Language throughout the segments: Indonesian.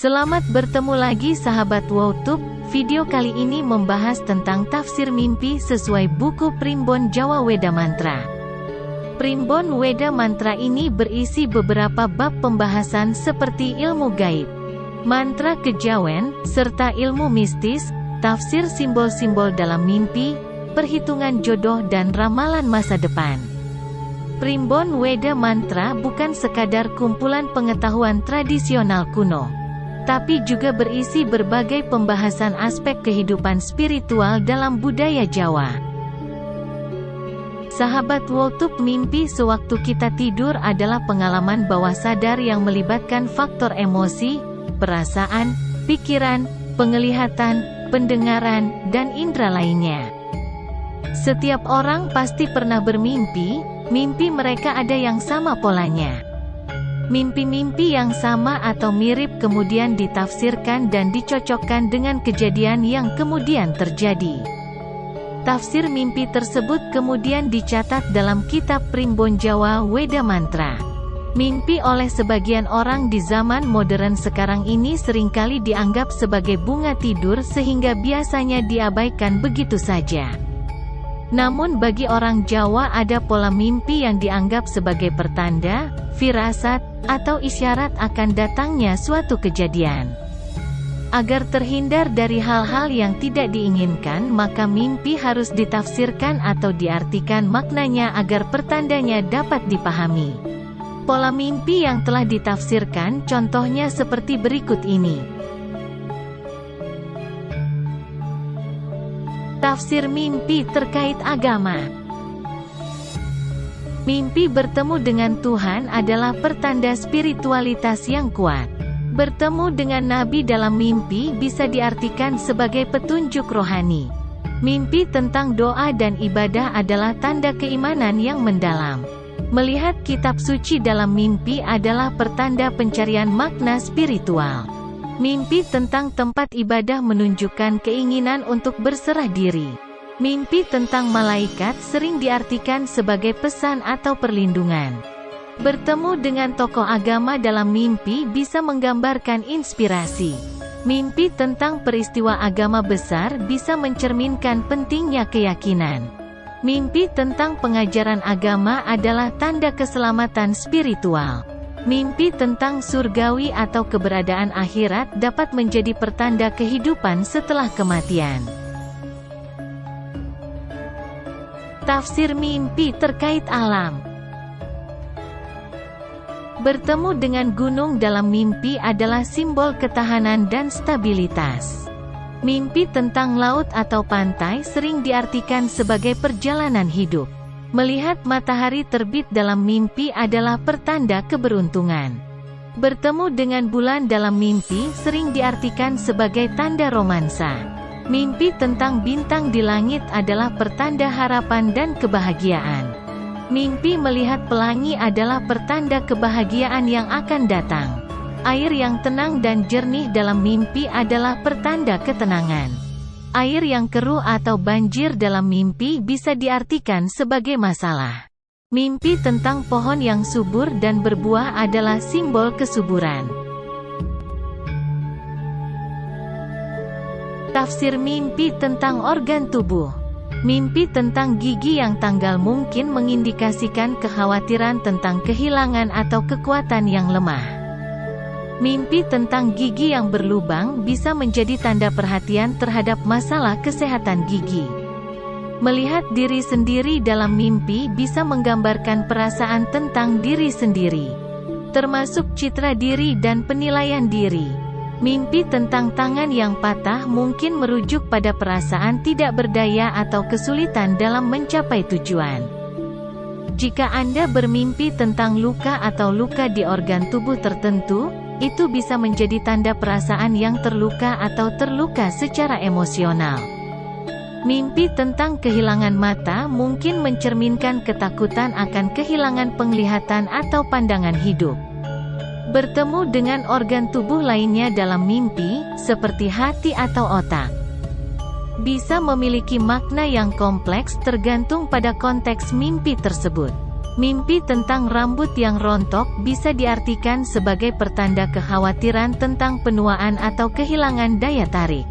Selamat bertemu lagi sahabat WowTube. Video kali ini membahas tentang tafsir mimpi sesuai buku Primbon Jawa Weda Mantra. Primbon Weda Mantra ini berisi beberapa bab pembahasan seperti ilmu gaib, mantra kejawen, serta ilmu mistis, tafsir simbol-simbol dalam mimpi, perhitungan jodoh dan ramalan masa depan. Primbon Weda Mantra bukan sekadar kumpulan pengetahuan tradisional kuno, tapi juga berisi berbagai pembahasan aspek kehidupan spiritual dalam budaya Jawa. Sahabat WowTube, mimpi sewaktu kita tidur adalah pengalaman bawah sadar yang melibatkan faktor emosi, perasaan, pikiran, penglihatan, pendengaran, dan indera lainnya. Setiap orang pasti pernah bermimpi, mimpi mereka ada yang sama polanya. Mimpi-mimpi yang sama atau mirip kemudian ditafsirkan dan dicocokkan dengan kejadian yang kemudian terjadi. Tafsir mimpi tersebut kemudian dicatat dalam kitab Primbon Jawa Weda Mantra. Mimpi oleh sebagian orang di zaman modern sekarang ini seringkali dianggap sebagai bunga tidur sehingga biasanya diabaikan begitu saja. Namun bagi orang Jawa ada pola mimpi yang dianggap sebagai pertanda, firasat, atau isyarat akan datangnya suatu kejadian. Agar terhindar dari hal-hal yang tidak diinginkan, maka mimpi harus ditafsirkan atau diartikan maknanya agar pertandanya dapat dipahami. Pola mimpi yang telah ditafsirkan contohnya seperti berikut ini. Tafsir mimpi terkait agama. Mimpi bertemu dengan Tuhan adalah pertanda spiritualitas yang kuat. Bertemu dengan Nabi dalam mimpi bisa diartikan sebagai petunjuk rohani. Mimpi tentang doa dan ibadah adalah tanda keimanan yang mendalam. Melihat kitab suci dalam mimpi adalah pertanda pencarian makna spiritual. Mimpi tentang tempat ibadah menunjukkan keinginan untuk berserah diri. Mimpi tentang malaikat sering diartikan sebagai pesan atau perlindungan. Bertemu dengan tokoh agama dalam mimpi bisa menggambarkan inspirasi. Mimpi tentang peristiwa agama besar bisa mencerminkan pentingnya keyakinan. Mimpi tentang pengajaran agama adalah tanda keselamatan spiritual. Mimpi tentang surgawi atau keberadaan akhirat dapat menjadi pertanda kehidupan setelah kematian. Tafsir mimpi terkait alam. Bertemu dengan gunung dalam mimpi adalah simbol ketahanan dan stabilitas. Mimpi tentang laut atau pantai sering diartikan sebagai perjalanan hidup. Melihat matahari terbit dalam mimpi adalah pertanda keberuntungan. Bertemu dengan bulan dalam mimpi sering diartikan sebagai tanda romansa. Mimpi tentang bintang di langit adalah pertanda harapan dan kebahagiaan. Mimpi melihat pelangi adalah pertanda kebahagiaan yang akan datang. Air yang tenang dan jernih dalam mimpi adalah pertanda ketenangan. Air yang keruh atau banjir dalam mimpi bisa diartikan sebagai masalah. Mimpi tentang pohon yang subur dan berbuah adalah simbol kesuburan. Tafsir mimpi tentang organ tubuh. Mimpi tentang gigi yang tanggal mungkin mengindikasikan kekhawatiran tentang kehilangan atau kekuatan yang lemah. Mimpi tentang gigi yang berlubang bisa menjadi tanda perhatian terhadap masalah kesehatan gigi. Melihat diri sendiri dalam mimpi bisa menggambarkan perasaan tentang diri sendiri, termasuk citra diri dan penilaian diri. Mimpi tentang tangan yang patah mungkin merujuk pada perasaan tidak berdaya atau kesulitan dalam mencapai tujuan. Jika Anda bermimpi tentang luka atau luka di organ tubuh tertentu, itu bisa menjadi tanda perasaan yang terluka atau terluka secara emosional. Mimpi tentang kehilangan mata mungkin mencerminkan ketakutan akan kehilangan penglihatan atau pandangan hidup. Bertemu dengan organ tubuh lainnya dalam mimpi, seperti hati atau otak, bisa memiliki makna yang kompleks tergantung pada konteks mimpi tersebut. Mimpi tentang rambut yang rontok bisa diartikan sebagai pertanda kekhawatiran tentang penuaan atau kehilangan daya tarik.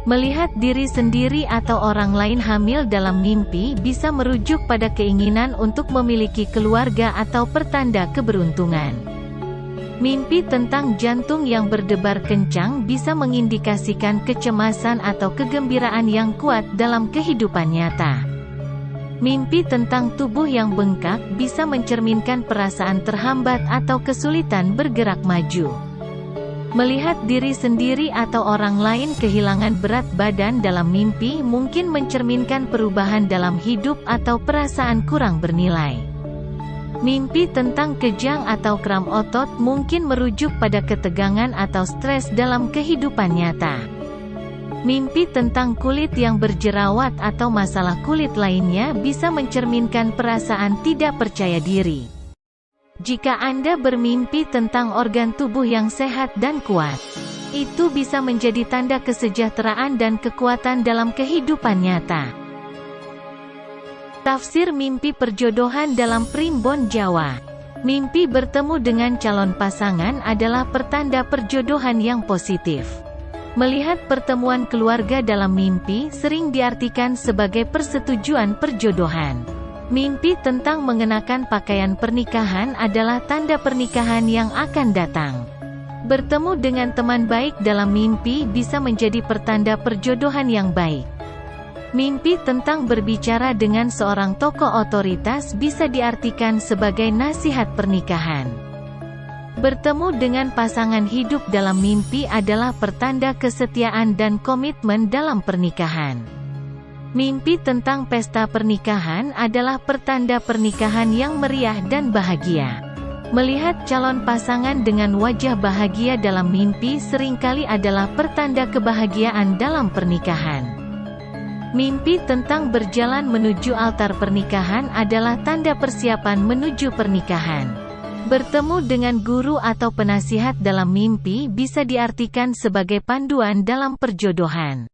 Melihat diri sendiri atau orang lain hamil dalam mimpi bisa merujuk pada keinginan untuk memiliki keluarga atau pertanda keberuntungan. Mimpi tentang jantung yang berdebar kencang bisa mengindikasikan kecemasan atau kegembiraan yang kuat dalam kehidupan nyata. Mimpi tentang tubuh yang bengkak bisa mencerminkan perasaan terhambat atau kesulitan bergerak maju. Melihat diri sendiri atau orang lain kehilangan berat badan dalam mimpi mungkin mencerminkan perubahan dalam hidup atau perasaan kurang bernilai. Mimpi tentang kejang atau kram otot mungkin merujuk pada ketegangan atau stres dalam kehidupan nyata. Mimpi tentang kulit yang berjerawat atau masalah kulit lainnya bisa mencerminkan perasaan tidak percaya diri. Jika Anda bermimpi tentang organ tubuh yang sehat dan kuat, itu bisa menjadi tanda kesejahteraan dan kekuatan dalam kehidupan nyata. Tafsir mimpi perjodohan dalam Primbon Jawa. Mimpi bertemu dengan calon pasangan adalah pertanda perjodohan yang positif. Melihat pertemuan keluarga dalam mimpi sering diartikan sebagai persetujuan perjodohan. Mimpi tentang mengenakan pakaian pernikahan adalah tanda pernikahan yang akan datang. Bertemu dengan teman baik dalam mimpi bisa menjadi pertanda perjodohan yang baik. Mimpi tentang berbicara dengan seorang tokoh otoritas bisa diartikan sebagai nasihat pernikahan. Bertemu dengan pasangan hidup dalam mimpi adalah pertanda kesetiaan dan komitmen dalam pernikahan. Mimpi tentang pesta pernikahan adalah pertanda pernikahan yang meriah dan bahagia. Melihat calon pasangan dengan wajah bahagia dalam mimpi seringkali adalah pertanda kebahagiaan dalam pernikahan. Mimpi tentang berjalan menuju altar pernikahan adalah tanda persiapan menuju pernikahan. Bertemu dengan guru atau penasihat dalam mimpi bisa diartikan sebagai panduan dalam perjodohan.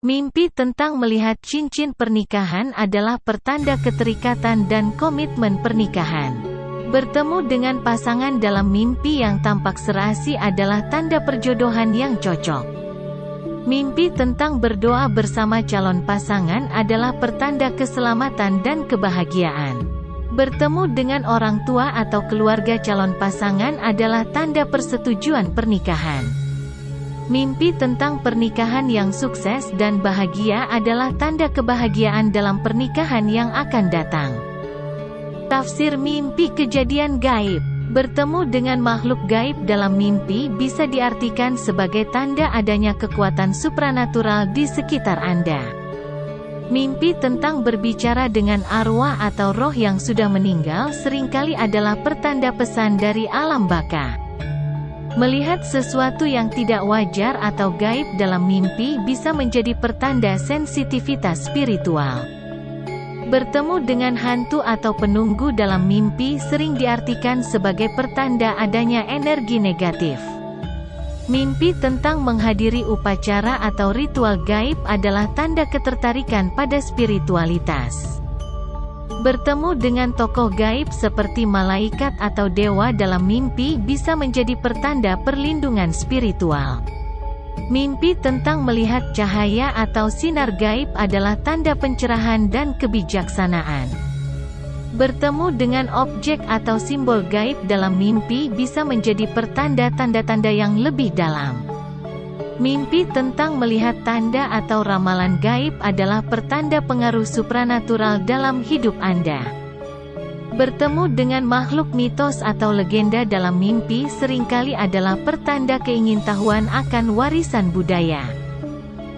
Mimpi tentang melihat cincin pernikahan adalah pertanda keterikatan dan komitmen pernikahan. Bertemu dengan pasangan dalam mimpi yang tampak serasi adalah tanda perjodohan yang cocok. Mimpi tentang berdoa bersama calon pasangan adalah pertanda keselamatan dan kebahagiaan. Bertemu dengan orang tua atau keluarga calon pasangan adalah tanda persetujuan pernikahan. Mimpi tentang pernikahan yang sukses dan bahagia adalah tanda kebahagiaan dalam pernikahan yang akan datang. Tafsir mimpi kejadian gaib. Bertemu dengan makhluk gaib dalam mimpi bisa diartikan sebagai tanda adanya kekuatan supranatural di sekitar Anda. Mimpi tentang berbicara dengan arwah atau roh yang sudah meninggal seringkali adalah pertanda pesan dari alam baka. Melihat sesuatu yang tidak wajar atau gaib dalam mimpi bisa menjadi pertanda sensitivitas spiritual. Bertemu dengan hantu atau penunggu dalam mimpi sering diartikan sebagai pertanda adanya energi negatif. Mimpi tentang menghadiri upacara atau ritual gaib adalah tanda ketertarikan pada spiritualitas. Bertemu dengan tokoh gaib seperti malaikat atau dewa dalam mimpi bisa menjadi pertanda perlindungan spiritual. Mimpi tentang melihat cahaya atau sinar gaib adalah tanda pencerahan dan kebijaksanaan. Bertemu dengan objek atau simbol gaib dalam mimpi bisa menjadi pertanda tanda-tanda yang lebih dalam. Mimpi tentang melihat tanda atau ramalan gaib adalah pertanda pengaruh supranatural dalam hidup Anda. Bertemu dengan makhluk mitos atau legenda dalam mimpi seringkali adalah pertanda keingintahuan akan warisan budaya.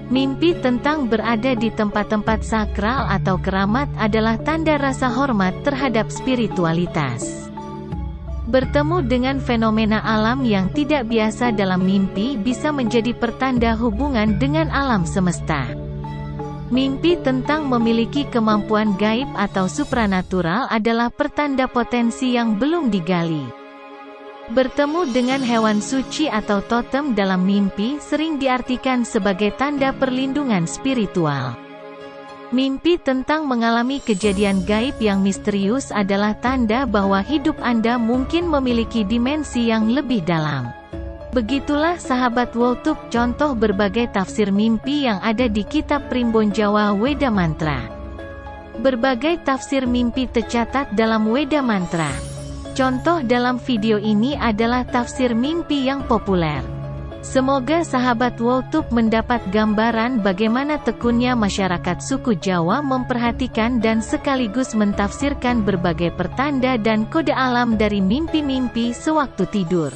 Mimpi tentang berada di tempat-tempat sakral atau keramat adalah tanda rasa hormat terhadap spiritualitas. Bertemu dengan fenomena alam yang tidak biasa dalam mimpi bisa menjadi pertanda hubungan dengan alam semesta. Mimpi tentang memiliki kemampuan gaib atau supranatural adalah pertanda potensi yang belum digali. Bertemu dengan hewan suci atau totem dalam mimpi sering diartikan sebagai tanda perlindungan spiritual. Mimpi tentang mengalami kejadian gaib yang misterius adalah tanda bahwa hidup Anda mungkin memiliki dimensi yang lebih dalam. Begitulah sahabat Wowtube contoh berbagai tafsir mimpi yang ada di kitab Primbon Jawa Weda Mantra. Berbagai tafsir mimpi tercatat dalam Weda Mantra. Contoh dalam video ini adalah tafsir mimpi yang populer. Semoga sahabat Wowtube mendapat gambaran bagaimana tekunnya masyarakat suku Jawa memperhatikan dan sekaligus mentafsirkan berbagai pertanda dan kode alam dari mimpi-mimpi sewaktu tidur.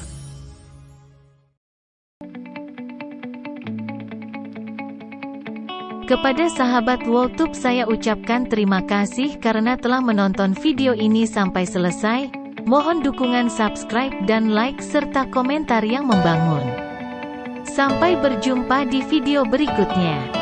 Kepada sahabat Wowtube saya ucapkan terima kasih karena telah menonton video ini sampai selesai. Mohon dukungan subscribe dan like serta komentar yang membangun. Sampai berjumpa di video berikutnya.